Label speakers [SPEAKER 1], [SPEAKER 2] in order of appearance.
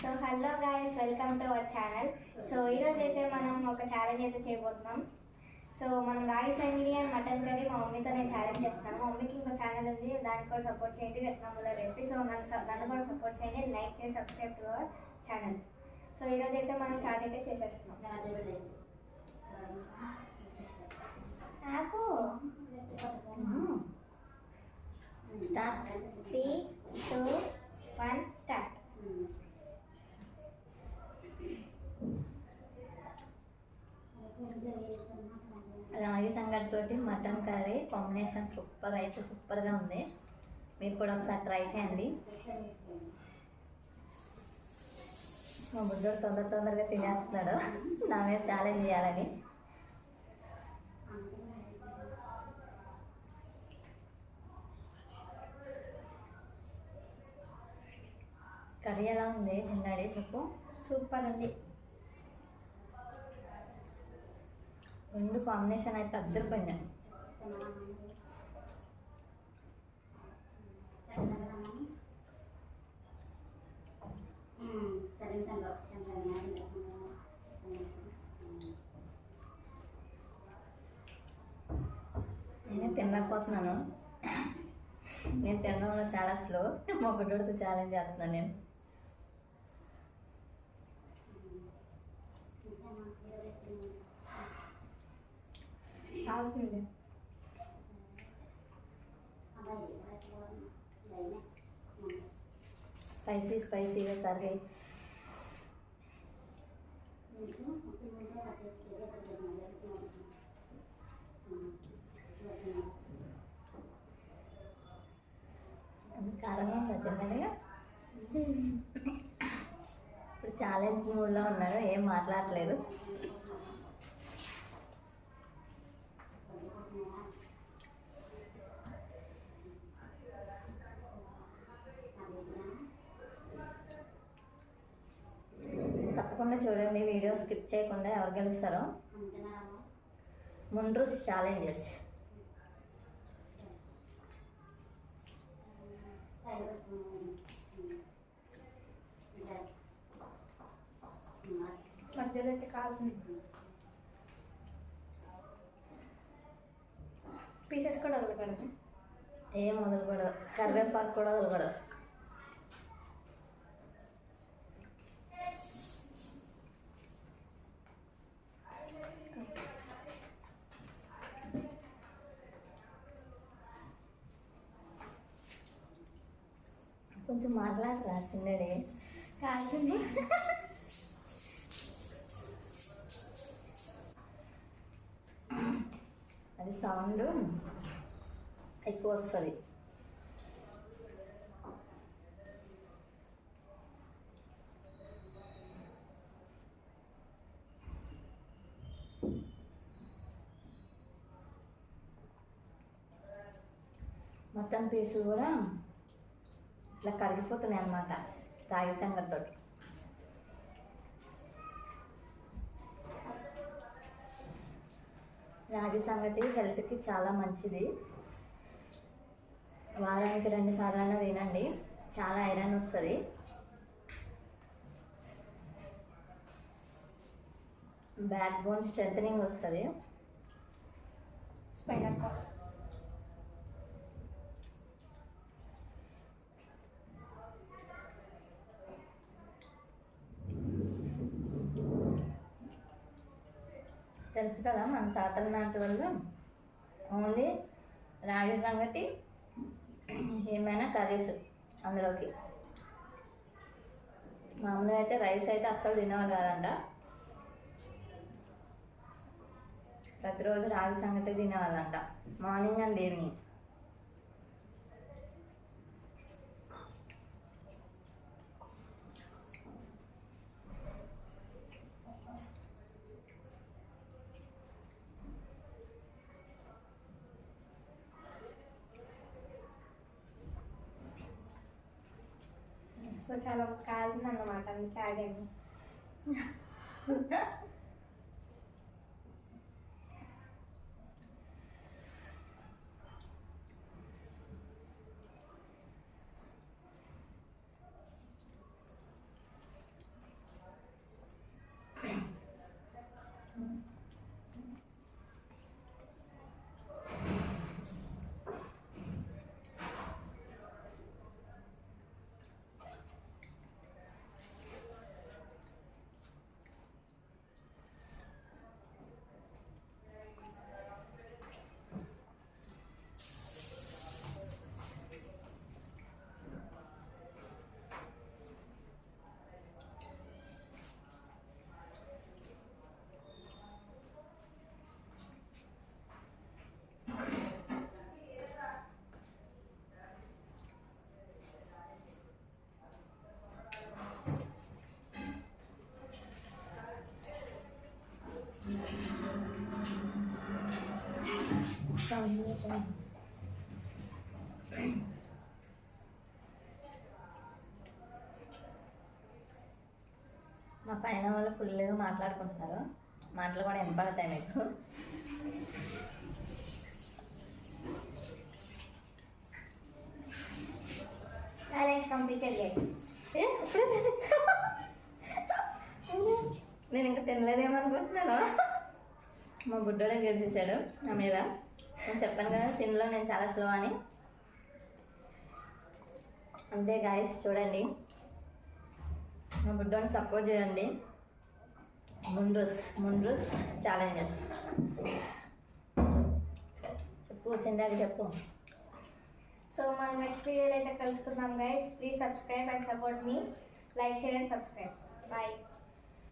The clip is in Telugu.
[SPEAKER 1] So hello guys, welcome to our channel. So ఈరోజు అయితే మనం ఒక ఛాలెంజ్ అయితే చేయబోతున్నాం. సో మనం రైస్ అండి అండ్ మటన్ కర్రీ మా మమ్మీతో నేను ఛాలెంజ్ చేస్తాను. మా మమ్మీకి ఇంకో ఛానల్ ఉంది, దానికి కూడా సపోర్ట్ చేయండి, రత్నముల రెసిపీ. సో నన్ను కూడా సపోర్ట్ చేయండి, లైక్ చేసి subscribe to our channel. So ఈరోజు అయితే మనం స్టార్ట్ అయితే చేసేస్తున్నాం. నాకు స్టార్ట్ 3, 2, 1 స్టార్ట్.
[SPEAKER 2] రాగి సంగటి తోటి మటన్ కర్రీ కాంబినేషన్ సూపర్గా ఉంది. మీరు కూడా ఒకసారి ట్రై చేయండి. మా బుద్ధుడు తొందరగా తినేస్తున్నాడు నా మీద ఛాలెంజ్ చేయాలని. కర్రీ ఎలా ఉంది చిన్నాడి చెప్పు.
[SPEAKER 1] సూపర్ ఉంది.
[SPEAKER 2] రెండు కాంబినేషన్ అయితే అద్దరిపోయింది. నేను తినలేకపోతున్నాను. నేను తినడంలో చాలా స్లో. మా బుడ్డోడితో ఛాలెంజ్ చేస్తున్నాను నేను. స్పైసీగా కర్రీ. కారంగా నచ్చిందనిగా. ఇప్పుడు ఛాలెంజ్ మూడ్లో ఉన్నాడు, ఏం మాట్లాడలేదు. తప్పకుండా చూడండి, వీడియో స్కిప్ చేయకుండా. ఎవరు గెలుస్తారో ముండ్రు ఛాలెంజెస్.
[SPEAKER 1] మధ్యలో అయితే కాదు, పీసెస్ కూడా వదలకూడదు,
[SPEAKER 2] ఏం వదలకూడదు. కరివేపాకు కూడా వదలకూడదు. కొంచెం మాట్లాడరా చిన్నది.
[SPEAKER 1] కాల్చింది.
[SPEAKER 2] అది సౌండ్ ఎక్కువ వస్తుంది. మటన్ పీసులు కూడా ఇట్లా కరిగిపోతున్నాయి అన్నమాట రాగి సంగటితో. రాగి సంగటి హెల్త్కి చాలా మంచిది. వారానికి 2 సార్లు తినండి, చాలా ఐరన్ వస్తుంది. బ్యాక్ బోన్ స్ట్రెంథనింగ్ వస్తుంది.
[SPEAKER 1] Spinal cord.
[SPEAKER 2] తెలుసు కదా, మన తాతల నాటి వాళ్ళు ఓన్లీ రాగి సంగటి, ఏమైనా కర్రీస్ అందులోకి. మామూలుగా అయితే రైస్ అయితే అస్సలు తినేవాళ్ళు కాదంట. ప్రతిరోజు రాగి సంగటి తినేవాళ్ళంట, మార్నింగ్ అండ్ ఈవినింగ్.
[SPEAKER 1] సో చాలా కాల్చింది అన్నమాట, అందుకే ఆగాను.
[SPEAKER 2] మా పైన వాళ్ళు ఫుల్గా మాట్లాడుకుంటున్నారు. మాటలు కూడా వినపడతాయి మీకు.
[SPEAKER 1] Challenge completed guys.
[SPEAKER 2] నేను ఇంకా తినలేదేమనుకుంటున్నాను. మా బుడ్డోడే గెలిచేసాడు నా మీద. నేను చెప్పాను కదా తినలో నేను చాలా స్లో అని. అంతే గాయస్, చూడండి మా బుడ్డోని సపోర్ట్ చేయండి. ముండ్రూస్ ఛాలెంజెస్ చెప్పు చిన్నగా చెప్పు.
[SPEAKER 1] సో మనం నెక్స్ట్ వీడియోలో అయితే కలుసుకుందాం guys. Please subscribe and support మీ. Like, share and subscribe. Bye.